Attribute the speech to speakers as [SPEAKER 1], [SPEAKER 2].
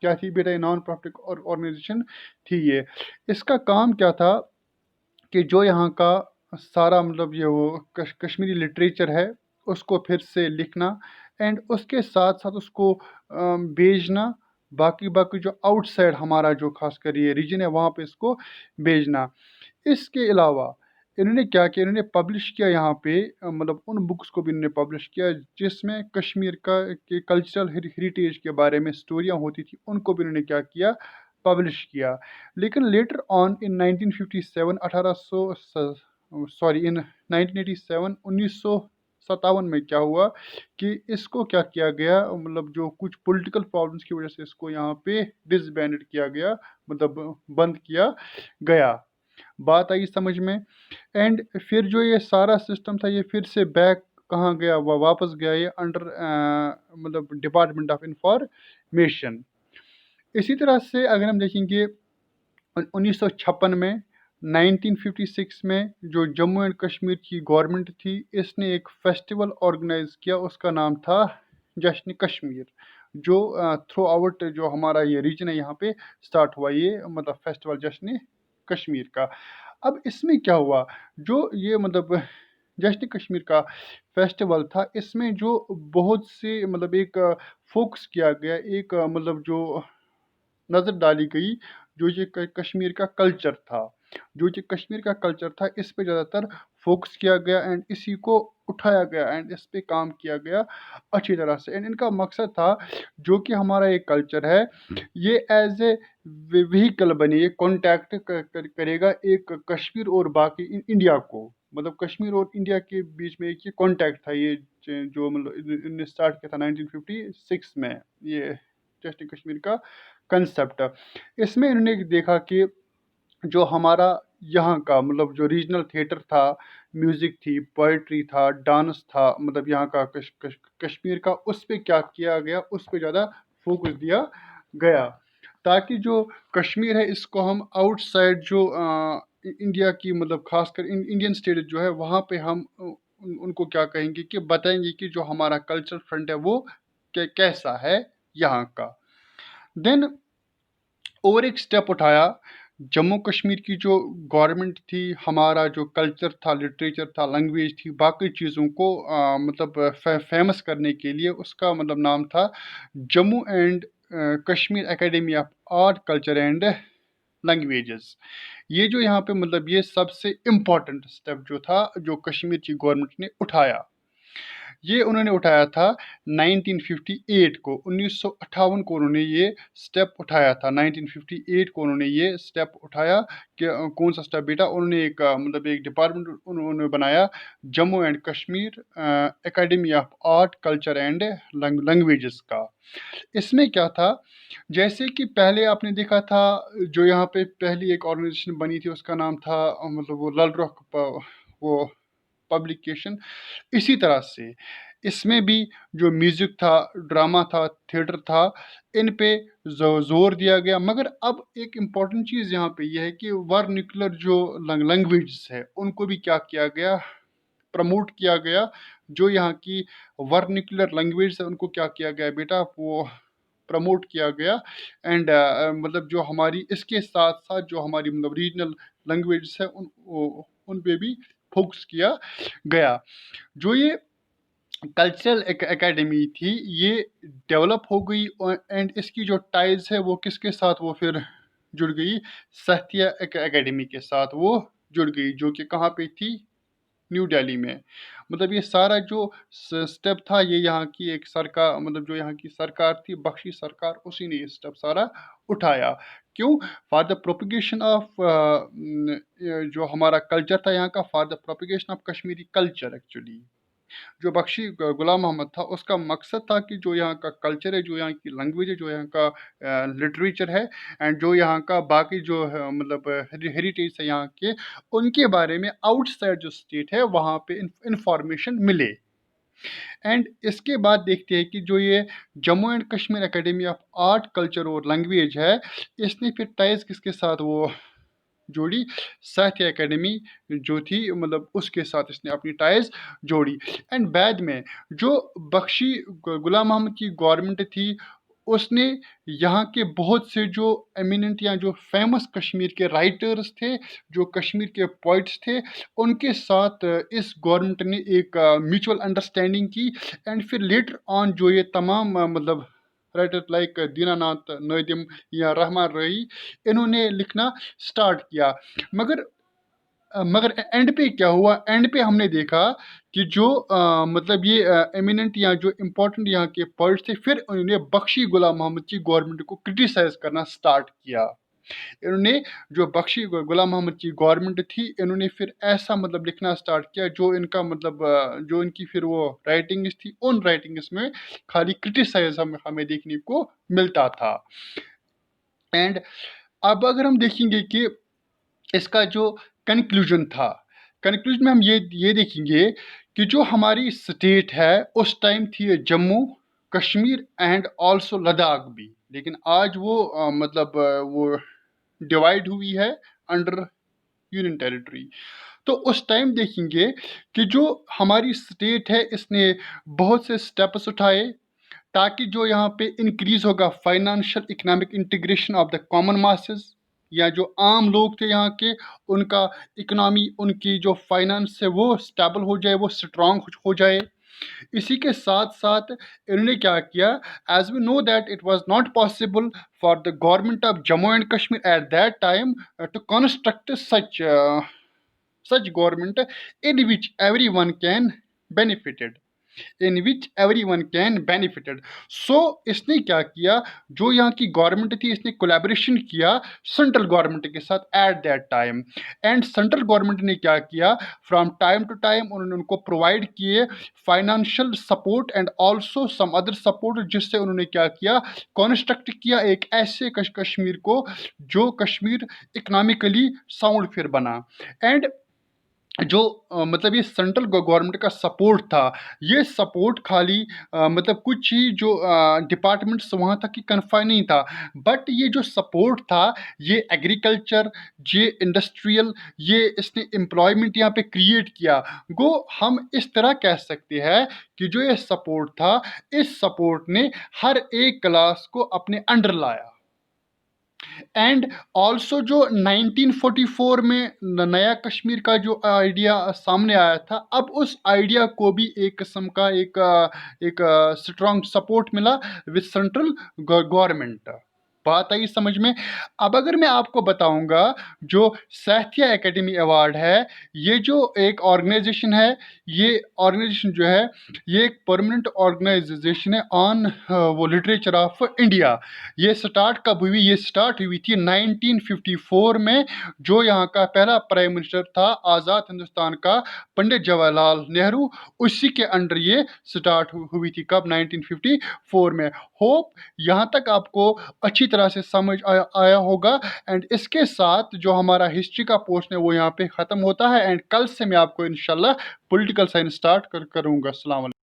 [SPEAKER 1] کیا تھی بیٹا؟ یہ نان پروفٹ آرگنائزیشن تھی یہ. اس کا کام کیا تھا کہ جو یہاں کا سارا مطلب یہ وہ کشمیری لٹریچر ہے اس کو پھر سے لکھنا، اینڈ اس کے ساتھ ساتھ اس کو بھیجنا باقی جو آؤٹ سائڈ ہمارا جو خاص کر یہ ریجن ہے وہاں پہ اس کو بھیجنا. اس کے علاوہ انہوں نے کیا کیا، انہوں نے پبلش کیا یہاں پہ مطلب ان بکس کو بھی انہوں نے پبلش کیا جس میں کشمیر کا کے کلچرل ہیریٹیج کے بارے میں سٹوریاں ہوتی تھی، ان کو بھی انہوں نے کیا کیا، پبلش کیا. لیکن لیٹر آن ان 1957 ان 1987 1957 میں کیا ہوا کہ اس کو کیا کیا گیا، مطلب جو کچھ پولیٹیکل پرابلمس کی وجہ سے اس کو یہاں پہ ڈس بینڈ کیا گیا، مطلب بند کیا گیا. بات آئی سمجھ میں؟ اینڈ پھر جو یہ سارا سسٹم تھا یہ پھر سے بیک کہاں گیا، واپس گیا یہ انڈر مطلب ڈپارٹمنٹ آف انفارمیشن. اسی طرح سے اگر ہم دیکھیں گے 1956 میں 1956 میں جو جموں اینڈ کشمیر کی گورنمنٹ تھی اس نے ایک فیسٹیول آرگنائز کیا، اس کا نام تھا جشن کشمیر، جو تھرو آؤٹ جو ہمارا یہ ریجن ہے یہاں پہ سٹارٹ ہوا یہ مطلب فیسٹیول جشن کشمیر کا. اب اس میں کیا ہوا، جو یہ مطلب جشن کشمیر کا فیسٹیول تھا اس میں جو بہت سے مطلب ایک فوکس کیا گیا، ایک مطلب جو نظر ڈالی گئی جو یہ کشمیر کا کلچر تھا، اس پہ زیادہ تر فوکس کیا گیا اینڈ اسی کو اٹھایا گیا اینڈ اس پہ کام کیا گیا اچھی طرح سے. اینڈ ان کا مقصد تھا جو کہ ہمارا یہ کلچر ہے یہ ایز اے وہیکل بنے، یہ کانٹیکٹ کرے گا ایک کشمیر اور باقی انڈیا کو، مطلب کشمیر اور انڈیا کے بیچ میں ایک یہ کانٹیکٹ تھا، یہ جو مطلب انہوں نے اسٹارٹ کیا تھا 1956 میں یہ جشن کشمیر کا کنسپٹ. اس میں انہوں نے دیکھا کہ جو ہمارا یہاں کا مطلب جو ریجنل تھیٹر تھا، میوزک تھی، پوئٹری تھا، ڈانس تھا، مطلب یہاں کا کشمیر کا، اس پہ کیا کیا گیا، اس پہ زیادہ فوکس دیا گیا تاکہ جو کشمیر ہے اس کو ہم آؤٹ سائڈ جو انڈیا کی مطلب خاص کر انڈین اسٹیٹ جو ہے وہاں پہ ہم ان کو کیا کہیں گے کہ بتائیں گے کہ جو ہمارا کلچر فرنٹ ہے وہ کیسا ہے یہاں کا. دین اور ایک سٹیپ اٹھایا جموں کشمیر کی جو گورنمنٹ تھی، ہمارا جو کلچر تھا، لٹریچر تھا، لینگویج تھی، باقی چیزوں کو مطلب فیمس کرنے کے لیے اس کا مطلب نام تھا Jammu and Kashmir academy of art culture and languages. یہ جو یہاں پہ مطلب یہ سب سے امپورٹنٹ سٹیپ جو تھا جو کشمیر کی گورنمنٹ نے اٹھایا، یہ انہوں نے اٹھایا تھا 1958 کو، 1958 کو انہوں نے یہ سٹیپ اٹھایا تھا. 1958 کو انہوں نے یہ سٹیپ اٹھایا کہ کون سا سٹیپ بیٹا، انہوں نے ایک مطلب ایک ڈپارٹمنٹ انہوں نے بنایا Jammu and Kashmir academy of art culture and languages کا. اس میں کیا تھا، جیسے کہ پہلے آپ نے دیکھا تھا جو یہاں پہ پہلی ایک آرگنائزیشن بنی تھی اس کا نام تھا مطلب وہ لل رخ وہ پبلیکیشن. اسی طرح سے اس میں بھی جو میوزک تھا، ڈرامہ تھا، تھیٹر تھا، ان پہ زور دیا گیا. مگر اب ایک امپورٹنٹ چیز یہاں پہ یہ ہے کہ ورنیکولر جو لینگویجز ہے ان کو بھی کیا کیا گیا، پروموٹ کیا گیا. جو یہاں کی ورنیکولر لینگویج ہے ان کو کیا کیا گیا بیٹا، وہ پروموٹ کیا گیا. اینڈ مطلب جو ہماری اس کے ساتھ ساتھ جو ہماری مطلب ریجنل لینگویجز ہے ان پہ بھی فوکس کیا گیا. جو یہ کلچرل اکیڈمی تھی یہ ڈیولپ ہو گئی اینڈ اس کی جو ٹائز ہے وہ کس کے ساتھ وہ پھر جڑ گئی، ساتھیہ اکیڈمی کے ساتھ وہ جڑ گئی، جو کہ کہاں پہ تھی، نیو دہلی میں. مطلب یہ سارا جو سٹیپ تھا یہ یہاں کی ایک سرکار مطلب جو یہاں کی سرکار تھی بخشی سرکار، اسی نے یہ سٹیپ سارا اٹھایا. کیوں؟ فار دا پروپیگیشن آف جو ہمارا کلچر تھا یہاں کا، for the propagation of Kashmiri culture. Actually جو بخشی غلام محمد تھا اس کا مقصد تھا کہ جو یہاں کا کلچر ہے، جو یہاں کی لینگویج ہے، جو یہاں کا لٹریچر ہے اینڈ جو یہاں کا باقی جو مطلب ہیریٹیج ہے یہاں کے، ان کے بارے میں آؤٹ سائڈ جو اسٹیٹ ہے وہاں پہ انفارمیشن ملے. اینڈ اس کے بعد دیکھتے ہیں کہ جو یہ Jammu and Kashmir academy of art culture اور لینگویج ہے اس نے پھر ٹائز کس کے ساتھ وہ جوڑی، ساہتیہ اکیڈمی جو تھی مطلب اس کے ساتھ اس نے اپنی ٹائز جوڑی. اینڈ بعد میں جو بخشی غلام محمد کی گورنمنٹ تھی اس نے یہاں کے بہت سے جو ایمیننٹ یا جو فیمس کشمیر کے رائٹرز تھے، جو کشمیر کے پوئٹس تھے، ان کے ساتھ اس گورنمنٹ نے ایک میوچول انڈرسٹینڈنگ کی، اینڈ پھر لیٹر آن جو یہ تمام مطلب رائٹر لائک دینا ناتھ نادم یا رحمان رئی، انہوں نے لکھنا سٹارٹ کیا۔ مگر اینڈ پہ کیا ہوا؟ اینڈ پہ ہم نے دیکھا کہ جو مطلب یہ ایمیننٹ یا جو امپورٹنٹ یہاں کے پوئٹس تھے، پھر انہوں نے بخشی غلام محمد کی گورنمنٹ کو کرٹیسائز کرنا سٹارٹ کیا۔ انہوں نے جو بخشی غلام محمد کی گورنمنٹ تھی، انہوں نے پھر ایسا مطلب لکھنا سٹارٹ کیا جو ان کا مطلب جو ان کی پھر وہ رائٹنگس تھی، ان رائٹنگس میں خالی کرٹیسائز ہمیں دیکھنے کو ملتا تھا۔ اینڈ اب اگر ہم دیکھیں گے کہ اس کا جو کنکلوژن تھا، کنکلوژن میں ہم یہ دیکھیں گے کہ جو ہماری اسٹیٹ ہے اس ٹائم تھی جموں کشمیر اینڈ آلسو لداخ بھی، لیکن آج وہ مطلب وہ ڈیوائڈ ہوئی ہے انڈر یونین ٹیریٹری۔ تو اس ٹائم دیکھیں گے کہ جو ہماری اسٹیٹ ہے اس نے بہت سے سٹیپس اٹھائے تاکہ جو یہاں پہ انکریز ہوگا financial economic integration of the common masses, یا جو عام لوگ تھے یہاں کے، ان کا اکنامی، ان کی جو فائنانس ہے وہ سٹیبل ہو جائے، وہ اسٹرانگ ہو جائے۔ اسی کے ساتھ ساتھ انہوں نے کیا کیا؟ As we know that it was not possible for the government of Jammu and Kashmir at that time to construct such government in which everyone can benefited so اس نے کیا کیا؟ جو یہاں کی گورنمنٹ تھی اس نے کولیبریشن کیا سینٹرل گورنمنٹ کے ساتھ at that time, and central government نے کیا کیا؟ فرام ٹائم ٹو ٹائم انہوں نے ان کو پرووائڈ کیے financial support and also some other support, جس سے انہوں نے کیا کیا؟ کنسٹرکٹ کیا ایک ایسے کشمیر کو جو کشمیر اکنامکلی ساؤنڈ پھر بنا۔ اینڈ جو مطلب یہ سینٹرل گورنمنٹ کا سپورٹ تھا، یہ سپورٹ خالی مطلب کچھ ہی جو ڈپارٹمنٹس وہاں تک ہی کنفائن نہیں تھا، بٹ یہ جو سپورٹ تھا یہ ایگریکلچر، یہ انڈسٹریل، یہ اس نے امپلائمنٹ یہاں پہ کریٹ کیا۔ گو ہم اس طرح کہہ سکتے ہیں کہ جو یہ سپورٹ تھا، اس سپورٹ نے ہر ایک کلاس کو اپنے انڈر لایا۔ اینڈ آلسو جو 1944 میں نیا کشمیر کا جو آئیڈیا سامنے آیا تھا، اب اس آئیڈیا کو بھی ایک قسم کا ایک اسٹرانگ سپورٹ ملا وتھ سینٹرل گورنمنٹ۔ بات آئی سمجھ میں؟ اب اگر میں آپ کو بتاؤں گا جو ساہتیہ اکیڈمی ایوارڈ ہے، یہ جو ایک آرگنائزیشن ہے، یہ آرگنائزیشن جو ہے یہ ایک پرماننٹ آرگنائزیشن ہے آن وہ لٹریچر آف انڈیا۔ یہ سٹارٹ کب ہوئی؟ یہ سٹارٹ ہوئی تھی 1954 میں، جو یہاں کا پہلا پرائم منسٹر تھا آزاد ہندوستان کا پنڈت جواہر لال نہرو، اسی کے انڈر یہ سٹارٹ ہوئی تھی۔ کب؟ 1954 میں۔ ہوپ یہاں تک آپ کو اچھی طرح سے سمجھ آیا ہوگا، اینڈ اس کے ساتھ جو ہمارا ہسٹری کا پورشن ہے وہ یہاں پہ ختم ہوتا ہے، اینڈ کل سے میں آپ کو انشاءاللہ پولیٹیکل سائنس سٹارٹ کروں گا۔ السلام علیکم۔